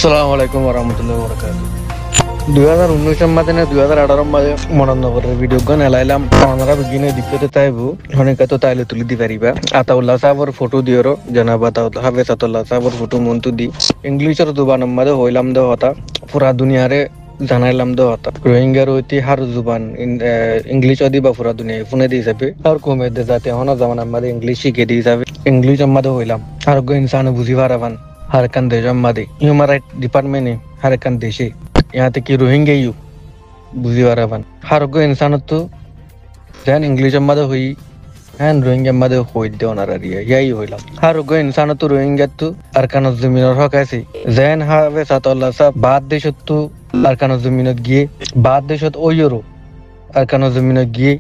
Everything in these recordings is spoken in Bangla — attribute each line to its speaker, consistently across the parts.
Speaker 1: আসসালামু আলাইকুম ওরহমতুল্লাহি ওয়াবারাকাতুহু 2019 মাঝে না 2018 মাঝে মনন্দপুরের ভিডিও গান এলাইলাম আমরা বিগিনে দিকতে তাইবু অনেক তো তাইলে তুলি দি পারিবা আতাউল্লাহ সাহেবের ফটো দিওর জনাব আতাউল্লাহ হাফেজ আতাউল্লাহ সাহেবের ফটো মন্তু দি ইংলিশের দুবান মাঝে হইলাম দে হতা পুরা দুনিয়ারে জানাইলাম দে হতা রোহিঙ্গার ঐতিহার জুবান ইংলিশ দি বা পুরা দুনিয়া ফোনে দি হিসাবে আর কমে দে যাতে হনা জামান আমাদের ইংলিশ শিখে দি হিসাবে ইংলিশ আমাদের হইলাম আর গো ইনসান বুঝি পারাবান हरकन देश मादे ह्यूमन राइट डिपार्टमेंट ने हरकन देशे यहाँ तक कि रोहिंग्या यू बुझी वारावन हर गो इंसान तो जैन इंग्लिश मादे हुई हैं रोहिंग्या मादे होई दे ओनारा रिया यही होइला हर गो इंसान तो रोहिंग्या तो अरकान जमीन और हक ऐसे जैन हावे सातल्ला सा बाद देश तो अरकान जमीन गिए बाद देश तो ओ यूरो अरकान जमीन गिए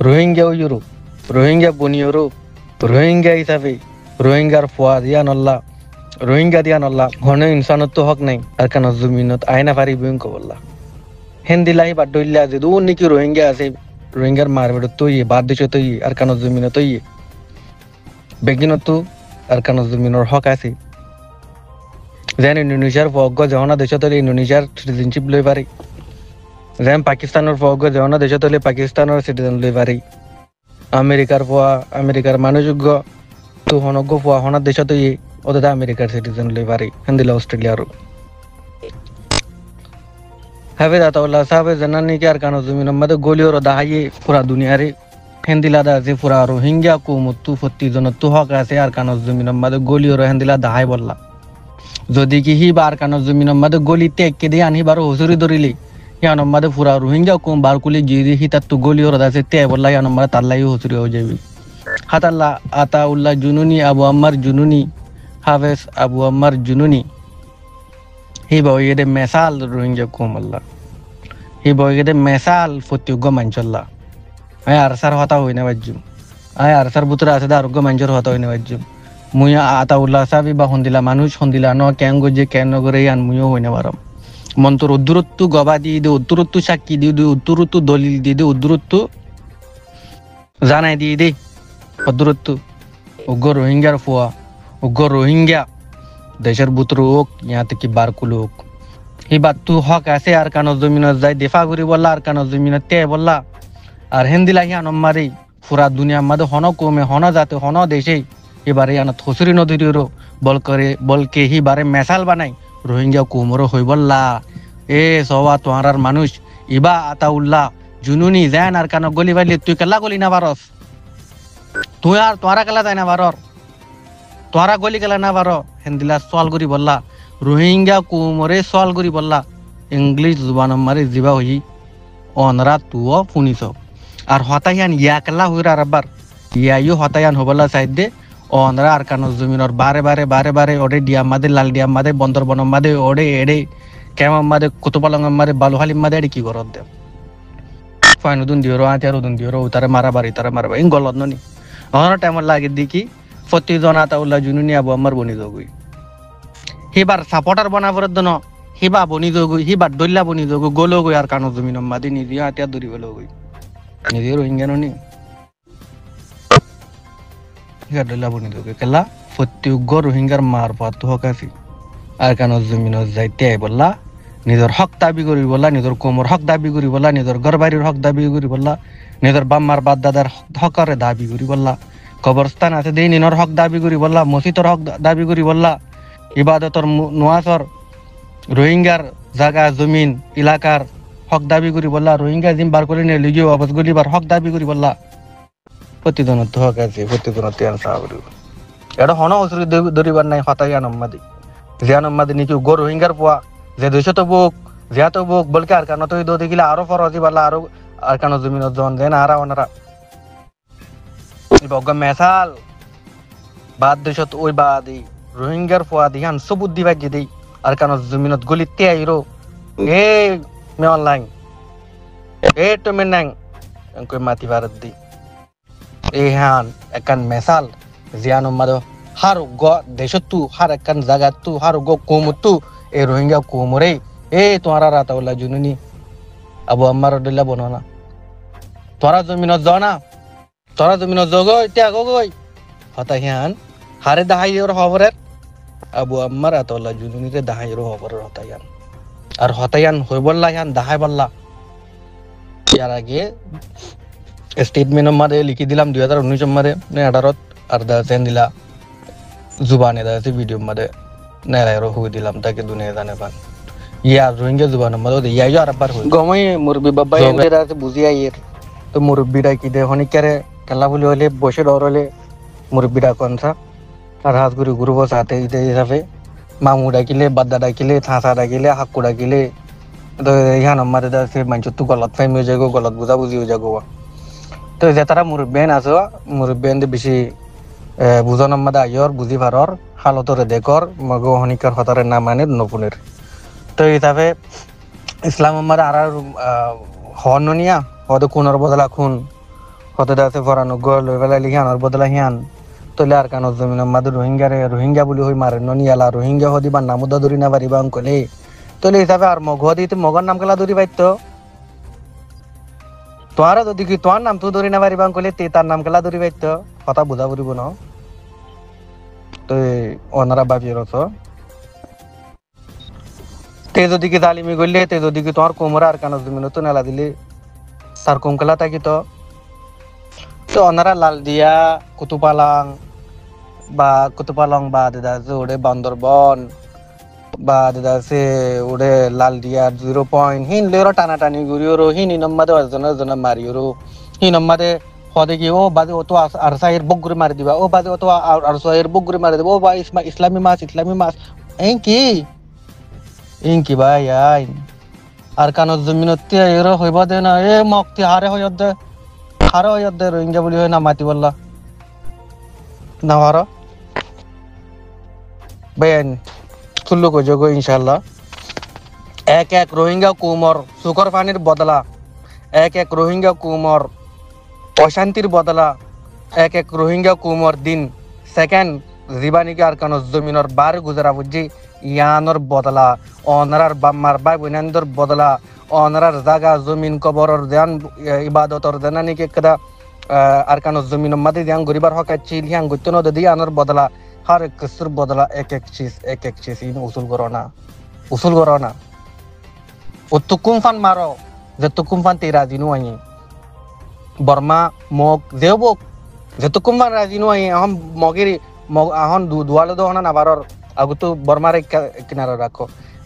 Speaker 1: रोहिंग्या ओ यूरो रोहिंग्या बुनियोरो रोहिंग्या हिसाबे रोहिंग्यार फुआदिया नल्ला রোহিঙ্গা দিয়ান আল্লাহ ঘন ইনসানত তো হক নাই আর কেন জমিনত আয়না পারি বুঙ্ক বললা হিন্দি লাই বা ডইলা যে দু নাকি রোহিঙ্গা আছে রোহিঙ্গার মারবেড তো বাদ দেশ তো আর কেন জমিনত তো বেগিনত তো আর কেন জমিনের হক আছে যেন ইন্দোনেশিয়ার ফগ যেহনা দেশ তো ইন্দোনেশিয়ার সিটিজেনশিপ লই পারি যেন পাকিস্তানের ফগ যেহনা দেশ তো পাকিস্তানের সিটিজেন লই পারি আমেরিকার ফোয়া আমেরিকার মানুষযোগ্য তো হনজ্ঞ ফোয়া হনার দেশ তো ওদের আমেরিকার সিটিজেন লই পারি হিন্দিলা অস্ট্রেলিয়ার হাফেজ আতাউল্লাহ সাহেব জানানি কি আর কানো জমিন মধ্যে গোলিওর দাহাইয়ে পুরা দুনিয়ারে হিন্দিলা দা আছে পুরা রোহিঙ্গা কো মুত্তু ফত্তি জন তো হক আছে আর কানো জমিন মধ্যে গোলিওর হিন্দিলা দাহাই বললা যদি কি হি বার কানো জমিন মধ্যে গলি টেক দিয়ে আনি বারো হসুরি ধরিলি ইয়ান মধ্যে পুরা রোহিঙ্গা কো বার কুলি গিয়ে হি তাত তো গোলিওর আছে তে বললা ইয়ান মধ্যে তাল্লাই হসুরি হয়ে যাবে হাতাল্লাহ আতাউল্লাহ জুনুনি আবু আম্মার জুনুনি হাফেজ আবু আম্মার জুনুনি হি বইগেদে মেসাল রোহিঙ্গা কোমল্লা হি বইগেদে মেসাল ফতিউগ্য মাঞ্চল্লা আয় আরসার হতা হইনা বাজ্জুম আয় আরসার বুতরা আছে আরোগ্য মাঞ্চর হতা হইনা বাজ্জুম মুয়া আতাউল্লাহ সাহেব বা হন্দিলা মানুষ হন্দিলা ন ক্যাঙ্গো যে ক্যান করে আন মুয়ো হইনা বারম মন্তর উদ্দুরত্তু গবা দিয়ে দে উদ্দুরত্তু সাক্ষী দিয়ে দে উদ্দুরত্তু দলিল দিয়ে দে উদ্দুরত্তু জানাই দিয়ে দে উদ্দুরত্তু উগ্র রোহিঙ্গার ফুয়া উগ্র রোহিঙ্গা দেশের বুতর হোক यहाँ तक कि बारकुल হোক এই বাত তু হক আছে আর কানো জমিনত যাই দেফা করি বললা আর কানো জমিনত তে বললা আর হিন্দিলা হিয়ান মারি পুরা দুনিয়ার মধ্যে হন কমে হন যাতে হন দেশে এবারে ইয়ান থসুরি নদীর বলকে হি বারে মেসাল বানাই রোহিঙ্গা কোমর হই বললা এ সবা তোহারার মানুষ ইবা আতাউল্লাহ জুনুনি জান আর কানো গলি বাইলি তুই কেলা গলি না বারস তুই আর তোহারা কেলা যায় না বারর তোরা গলি গেলা না বারো হিন্দিলা সওয়াল করি বললা রোহিঙ্গা কুমরে সওয়াল করি বললা ইংলিশ জুবান মারে জিবা হই অনরা তুও ফুনিস আর হতায়ান ইয়াকলা হইরা রাবার ইয়াইও হতায়ান হবলা সাইড দে অনরা আর কানো জমিনর বারে বারে বারে বারে ওডে ডিয়াম মাদে লাল ডিয়াম মাদে বন্দরবন মাদে ওডে এডে কেমন মাদে কুতুপালং মাদে বালুহালিম মাদে এডে কি করত দে ফাইনুদুন দিওরো আতিয়ারুদুন দিওরো তারে মারাবারি ইন গলত ননি অনরা টাইম লাগে দেখি ফতি জনাতাউল্লাহ জুনুনি আবু আম্মার বনি যোগুই হিবার সাপোর্টার বানাবর দন হিবা বনি যোগুই হিবার দল্লা বনি যোগু গোলো গই আর কানো জমিন মাদি নিদি হাতিয়া দরি বলো গই নিদি রোহিঙ্গা ননি হিবার দল্লা বনি যোগু কেলা ফতি উগ্র রোহিঙ্গার মার পাত হকাসি আর কানো জমিন যাইতে বললা নিজের হক দাবি করি বললা নিজের কোমর হক দাবি করি বললা নিজের ঘরবাড়ির হক দাবি করি বললা নিজের বাম্মার বাদ দাদার হকরে দাবি করি বললা কবরস্থান আছে দেই নিনর হক দাবি করি বললা মসজিদর হক দাবি করি বললা ইবাদতর নোয়াজর রোহিঙ্গার জায়গা জমিন এলাকার হক দাবি করি বললা রোহিঙ্গা জিম বার করে নিয়ে লিগিও আবাস গলিবার হক দাবি করি বললা প্রতিদিনত হক আছে প্রতিদিনত সাহাবরি এটা হন অসুরি ধরিবার নাই হতাই আনম্মাদি জিয়ানম্মাদি নিকি গো রোহিঙ্গার পোয়া যে দুইশত বুক জিয়াত বুক বলকে আর কানো তো দেখিলে আরো ফরজি বালা আরো আর কানো জমিনত জন দেন আরা ওনারা বগ্গা মেসাল বাদ দেশত ওই বাদি রোহিঙ্গার ফুয়াদি হান সবুত দিবা গিদি আর কানো জমিনত গলিতে আইরো এ মে অনলাইন এ তো মে নাং কই মাতি ভারত দি এ হান একান মেসাল জিয়ান মাদ হার গ দেশতু হার একান জাগাতু হার গ কোমতু এ রোহিঙ্গা কোমরে এ তোরা রাতাউল্লাহ জুনুনি আবু আম্মার দল্লা বননা তোরা জমিনত জানা তোরা জমিন জগই ত্যাগ গই হতা হিয়ান হারে দাহাই ওর খবরের আবু আম্মার আতল্লা জুনুনিতে দাহাইরো হবর হতায়ান আর হতায়ান হই বললা ইয়ান দাহাই বললা ইয়ার আগে স্টেটমেন্ট মারে লিখি দিলাম 2019 মারে 18 আর দা সেন দিলা জুবানে দা ভিডিও মারে নেরাইরো হুই দিলাম তাকে দুনিয়া জানে পান ইয়া রোহিঙ্গা জুবান মারে ইয়াই আর বার হই গমই মুরবি বাবা এর আছে বুঝিয়া ইয়ের তো মুরব্বিটা কি দে হনিকারে খেলা বলি হলে বসে ডর হলে মুরব্বিটা কনসা আর হাত গুরু গুরু বসাতে ইতে হিসাবে মামু ডাকিলে বাদ্দা ডাকিলে থাঁসা ডাকিলে হাক্কু ডাকিলে তো ইহান আমারে দা সে মানছো তু গলত ফাইম হয়ে যাগো গলত বুঝা বুঝি হয়ে যাগো তো যে তারা মুরব্বেন আছো মুরব্বেন বেশি বুঝন আমাদে আইয়র বুঝি পারর হালতরে দেখর মগ হনিকার হতারে না মানে নপুনের তো হিসাবে ইসলাম আমাদের আর হনিয়া হতে খুনের বদলা খুন হতে দাসে ফরানো গল বেলা লিখানোর বদলা হিয়ান তলে আর কানো জমিন আমাদের রোহিঙ্গা বলি হই মারে ননিয়ালা রোহিঙ্গা হদি বা নামুদা ধরি না পারিবা অঙ্কলে তলে হিসাবে আর মগ দিতে মগর নাম খেলা ধরি পাইতো তোমার যদি কি তোমার নাম তো ধরি না পারিবা অঙ্কলে তে তার নাম খেলা ধরি পাইতো কথা বুঝা পড়িব ন তো ওনারা ভাবিয়ে রছ তে যদি কি জালিমি করলে তে যদি কি তোমার কোমরা আর কানো জমিন তো নেলা দিলে তার কোম খেলা থাকি তো ওনারা লাল দিয়া কুতুপালং বা দাদা ওড়ে বান্দরবন বা দাদা সে ওড়ে লাল দিয়া 0 হিন লেরো টানাটানি গুড়িওরো হিন ইনম্মাদে অজন মারিওরো হিন নম্মাদে হদে কি ও বাদে ও তো আরসাইয়ের বগুরে মারি দিবা ও বাদে ও তো আরসাইয়ের বগুরে মারি দিবা ও বা ইসলামী মাছ ইনকি ভাই আইন আর কানো জমিনতে এরো হইবা দে না এ মক্তি হারে হইয়দে রোহিঙ্গা বলি হয় না মাতি বললা না হারো বেন তুল্লু কো যোগ ইনশাআল্লাহ এক রোহিঙ্গা কুমর সুকর পানির বদলা এক রোহিঙ্গা কুমর অশান্তির বদলা এক রোহিঙ্গা কুমর দিন সেকেন্ড জীবানিকে আর কানো জমিনর বার গুজরা বুঝি ইয়ানর বদলা অনারার বাম্মার বাই বোনান্দর বদলা অনারার জাগা জমিন কবরর দেন ইবাদতর দেনানিকে কদা আর কানো জমিন মাদে দিয়ান গরিবার হকাচ্ছি লিয়ান গইতন দি আনর বদলা হর এক কিছুর বদলা এক এক চিজ ইন উসুল করো না ও তুকুম ফান মারো যে তুকুম ফান তেরা দিনু আই বর্মা মগ দেবক যে তুকুম ফান রাজিনু আই আহম মগেরি আহন দুয়ালে দহনা নাবারর আগতো বর্মারে কিনারে রাখো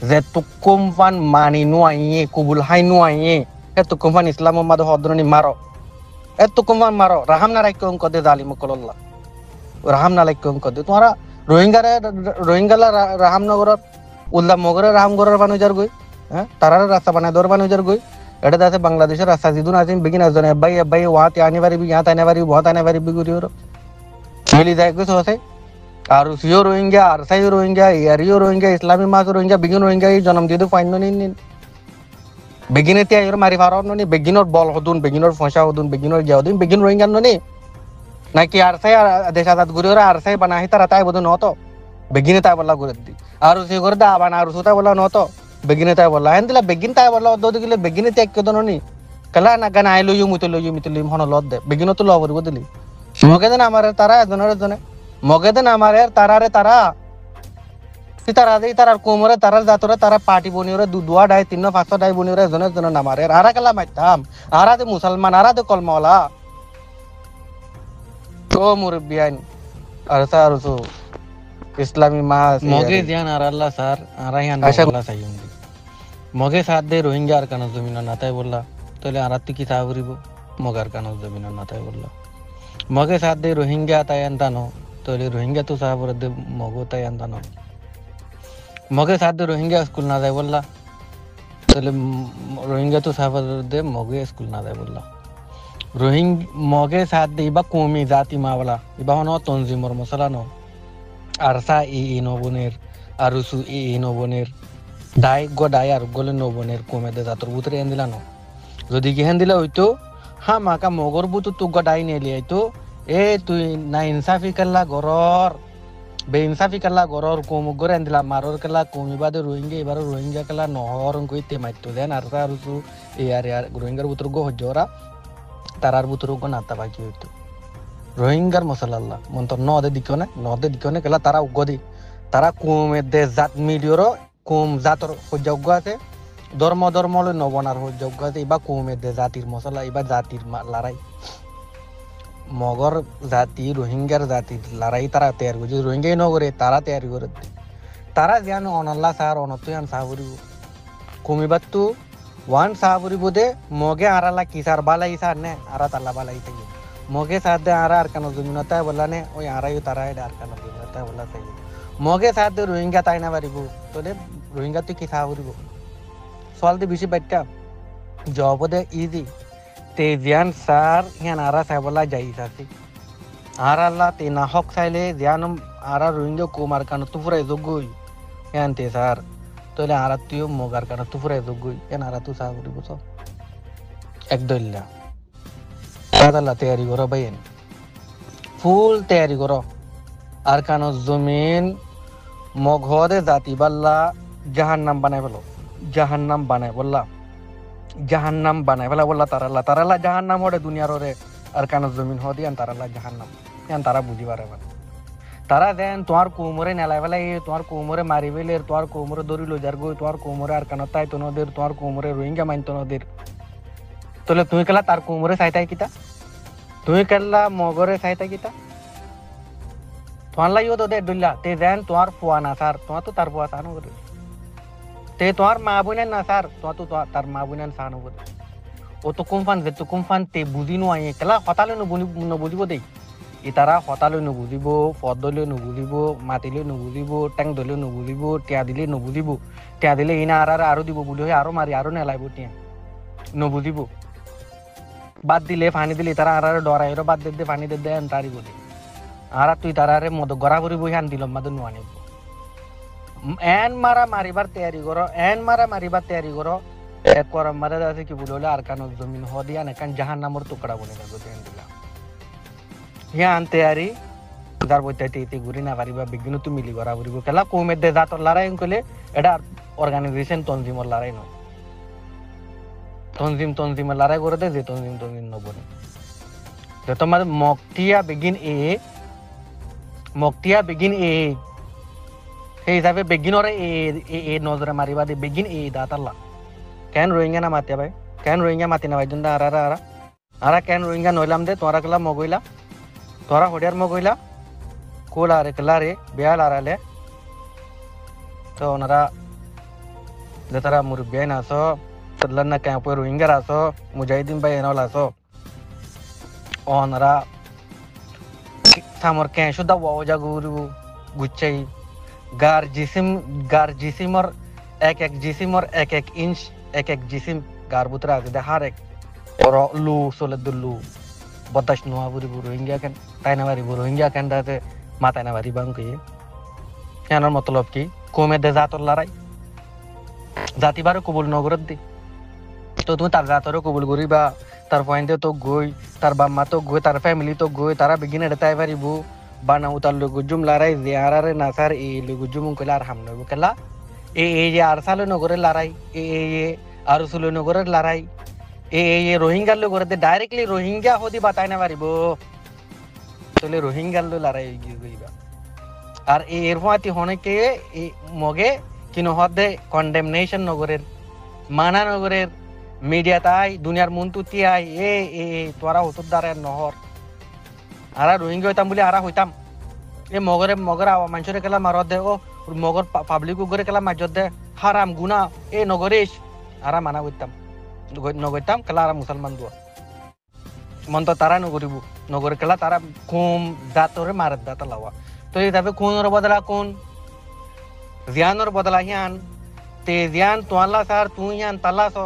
Speaker 1: যে তুকুম ফান মানি নুয়াইয়ে কুবুল হাই নুয়াইয়ে এ তুকুম ফান ইসলাম মাদ হদরনি মারো এ তুকুম ফান মারো রাহাম না রাইকো কদে জালিম কল্লাহ রাহাম না লাইকো কদে তোমারা রোহিঙ্গালা রাহামনগরত উল্লা মগরে রাহামগরের বানুজার গই হ্যাঁ তারার রাস্তা বানায় দর বানুজার গই এটা দাসে বাংলাদেশের রাস্তা জিদুন আজিম বিগিন আজনে ভাই ওয়াতে আনি পারিবি ইয়াত আনি পারিবি বহুত আনি পারিবি গুরিওর মিলি যায় গই সহসে আর সিও রোহিঙ্গা আর সাইও রোহিঙ্গা ইয়ারিও রোহিঙ্গা ইসলামী মাস রোহিঙ্গা বিগিন রোহিঙ্গা এই জন্ম দিয়ে ফাইন নিন বেগিনে তিয়ার মারি ফারর ননি বেগিনর বল হদুন বেগিনর ফসা হদুন বেগিনর গিয়াউদিন বেগিন রোহিঙ্গা ননি নাকি আর সাই দেশ আজাদ গুরিওর আর সাই বানাহি তারা তাই বদন হতো বেগিনে তাই বলা করে দি আর সে করে দা বানা আর সুতা বলা নতো বেগিনে তাই বলা হেন দিলা বেগিন তাই বলা অদ্দ দিলে বেগিনে ত্যাগ কে দননি কলা না গান আই লইও মিতলি হন লদ দে বেগিন তো লব করিব দিলি মগে দেন আমার তারা জনে মগে দেন আমার তারা তারা দেই তারার কোমরে তারার জাতরে তারা পার্টি বনিওরে দুয়া ডাই 3-5 ডাই বনিওরে জনে নামারে আরা কালা মাইতাম আরা দে মুসলমান আরা দে কলমাওয়ালা তো মুরব্বিয়ান আর সারসু ইসলামী মাস মগে ধ্যান আর আল্লাহ স্যার আরাইয়ান আল্লাহ সাইয়ুন্দি মগে সাথ দে রোহিঙ্গা আর কানো জমিন না তাই বললা তাহলে আরাতি কি সাবরিব মগার কানো জমিন না তাই বললা মগে সাথ দে রোহিঙ্গা তাই আনতানো তাহলে রোহিঙ্গা তো সাবর দে মগো তাই আনতানো মগে সাথ দে রোহিঙ্গা স্কুল না যায় বললা তাহলে রোহিঙ্গা তো সাবর দে মগে স্কুল না যায় বললা মগে সাথ দে ইবা কমি জাতি মাওলা ইবা হন তনজিমর মশলা ন আরসা নবনের আরুসু নবনের দায় আর গলে নবনের কমে দে জাতর বুতরে এন দিলা ন যদি কি হেন দিলা হইতো হা মাকা মগর বুতু তু গডাই নেলি আইতো এ তুই না ইনসাফি কাল্লা গরর বে ইনসাফি কাল্লা গরর কম গরে এন দিলা মারর কাল্লা কমি বাদে রোহিঙ্গা এবার রোহিঙ্গা কাল্লা নহর কইতে মাইতো দেন আরসা আরুসু আর রোহিঙ্গার বুতর গো হজরা তারার বুতর গো নাতা বাকি হইতো রোহিঙ্গার মশাল্লাহ মন্তর নদে দিকনে কেলা তারা উগদি তারা কুমের দেশ জাত মিলিয়রও কুম জাতর যোগ্য আছে ধর্ম ধর্ম নবনার যোগ্য আছে এবার কুমের দেশ জাতির মশলা এবার জাতির লড়াই মগর জাতি রোহিঙ্গার জাতির লড়াই তারা তৈরি করছে রোহিঙ্গাই নগরে তারা তৈরি করে তারা যেন অনল্লা সার অনতুয়ান সাহরিব কমিবার তো ওয়ান সাহরিব দে মগে আরালা কিসার বালাই সার নে আরা তালা বালাই তাই মগে সাথ দে আরা আর কানো জমিনতায় বললা নে ওই আরাই তারা আর কানো জমিনতায় বললা তাই মগে সাথ দে রোহিঙ্গা তাই না পারিব তোলে রোহিঙ্গা তুই কি সাহরিব সল দি বেশি বাইটা জব দে ইজি তে জিয়ান সার ইয়ান আরা সাইবলা যাই সাসি আরাল্লা তে না হক চাইলে জিয়ান আরা রোহিঙ্গা কুমার কানো তুফুরাই যোগ্যই ইয়ান তে সার তোলে আরা তুইও মগার কানো তুফুরাই যোগ্যই ইয়ান আরা তু সাহরিব সব একদল্লা তাদাল্লা তৈরি করো ভাইয়েন ফুল তৈরি করো আর কানো জমিন মগহদে জাতি বাল্লা জাহান্নাম বানাই ফেলো জাহান্নাম বানাই বললা জাহান্নাম বানাই ফেলা বললা তারাল্লা জাহান্নাম হরে দুনিয়ার ওরে আর কানো জমিন হদি আন তারাল্লা জাহান্নাম ইয়ান তারা বুঝি পারে তারা দেন তোমার কোমরে নেলাই ফেলাই তোমার কোমরে মারি ফেলে তোমার কোমরে দড়ি লো যার গই তোমার কোমরে আর কানো তাই তো নদের তোমার কোমরে রোহিঙ্গা মাইন তো নদের তোলে তুমি কেলা তার কোমরে চাইতাই কিতা তুমি কেলা মগরে চাইতাই কিতা তোমার লাগিও তো দে ডুল্লা তে দেন তোমার ফুয়া না সার তোমার তো তার ফুয়া সানো করে তে তোমার মা বোনের না সার তোমার তো তার মা বোনের সানো করে ও তো কুমফান যে তো কুমফান তে বুঝি নো আই কেলা হতালে বুঝিব দেই ই তারা হতালে বুঝিব ফদ দলে বুঝিব মাতিলে বুঝিব ট্যাং দলে বুঝিব টিয়া দিলে বুঝিব টিয়া দিলে ইনা আরো দিব বলি হয় আরো মারি আরো নেলাইব টিয়া বুঝিব বাদ দিলে ফানি দিলে তারা আর ডরাই বাদ দে ফানি দে দেন তারি বলে আর তুই তারারে মদ গড়া করি বই হান দিলাম মাদুন আনিব এন মারা মারিবার তৈরি করো এন মারা মারিবার তৈরি করো এক কর মারা আছে কি বলে আর কানো জমিন হদিয়া না কান জাহান্নামর টুকরা বনে থাকো দেন দিলা ইয়া আন তৈরি যার বইতে ইতি ঘুরি না পারিবা বিজ্ঞান তুমি মিলি গড়া করিব কেলা কমে দে জাতর লড়াই কইলে এটা অর্গানাইজেশন তনজিমর লড়াই নয় তনজিমের লড়াই করে দে যে তনজিম নবনে যে তোমার মকটিয়া বেগিন এ সেই হিসাবে বেগিনরে এ নজরে মারিবা দে বেগিন এ দাতাল্লা কেন রোহিঙ্গা না মাতে ভাই কেন রোহিঙ্গা মাতি না ভাই জন্দা আরা কেন রোহিঙ্গা নইলাম দে তোরা কেলা মগইলা তোরা হডিয়ার মগইলা কোলা রে কেলা রে বেয়াল আরালে তো ওনারা যে তারা মুরব্বিয়ান আসো na kaya po rohingya raso mujahidin bay enol aso onara samor kaya shuddha wo jaguru guchai gar jisimor ek inch ek jisim gar butra de har ek oro lu soledullu bodash noa buri rohingya kan taina bari rohingya kan date mata na bari bang ke yanor matlab ki kome de zator larai জাতি বারো কবুল নগরত দি তো তুমি তার জাতরও কবুল করিবা তার পয়েন্টে তো গই তার বাম্মা তো গই তার ফ্যামিলি তো গই তারা বেগিনে এটাই পারিব বানা উতার লগুজুম লড়াই জিয়ারারে নাসার এই লগুজুম কইলা আর হাম নব কেলা এই যে আরসালে নগরের লড়াই এই আরসুলে নগরের লড়াই এই রোহিঙ্গার নগরে ডাইরেক্টলি রোহিঙ্গা হদি বাতাই না পারিব তাহলে রোহিঙ্গার লড়াই গইবা আর এর ফাতি হনেকে মগে কিনো হদে কন্ডেমনেশন নগরের মানা নগরের মিডিয়া তাই দুনিয়ার মন্তুতি আই এ তোরা হতুদারে নহর আরা রোহিঙ্গা হইতাম বলে আরা হইতাম এ মগরে মানুষের কেলা মারত দে ও মগর পাবলিক করে কেলা মারত দে হারাম গুনা এ নগরেশ আরা মানা করতাম নগরতাম কেলা আরা মুসলমান দুয়া মন তো তারা নগরিব নগরে কেলা তারা কুম জাতরে মারত দাতা লাওয়া তো এই যাবে কোনর বদলা কোন জিয়ানর বদলা হিয়ান তে জিয়ান তোয়াল্লা সার তুই হিয়ান তালাস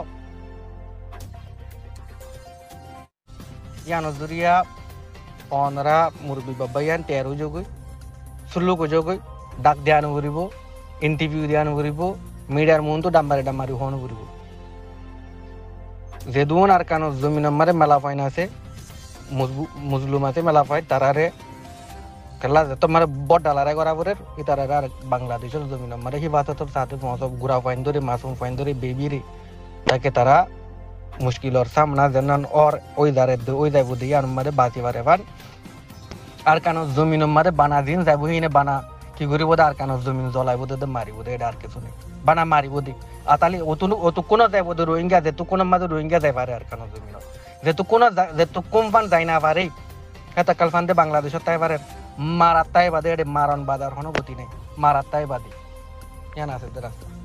Speaker 1: ইয়ান জুরিয়া অনরা মুরবি বাবায়ান তেরো যোগই সুল্লু কো যোগই ডাক ধ্যান করিব ইন্টারভিউ ধ্যান করিব মিডিয়ার মন তো ডাম্বারি হন করিব যে দুন আর কানো জমিন মারে মেলা ফাইন আছে মুসলিম আছে মেলা ফাইন তারারে কেলা যত মানে বড় ডালারে করা পরে ইতারা আর বাংলাদেশের জমিন মানে হিফাজতর সাথে সব গুড়া ফাইন ধরে মাসুম ফাইন ধরে বেবিরে তাকে তারা মুশকিলর সামনা জানান और ওই যাইব দিয়ে আর মারে বাঁচি পারে পান আর কানো জমিন মারে বানা দিন যাইব হিনে বানা কি করিব আর কানত জমিন জ্বলাইব দে মারিব দে এটা আর কিছু নেই বানা মারিব দি আতালি অতু কোনো যাইব দে রোহিঙ্গা যেহেতু কোনো মাঝে রোহিঙ্গা যাই পারে আর কানত জমিন যেহেতু কোম্পান যাই না পারে এটা কালফান্দে বাংলাদেশত তাই পারে মারাত তাই বাদে এটা মারণ বাদার কোনো গতি নেই মারাত তাই বাদে ইয়ান আছে রাস্তা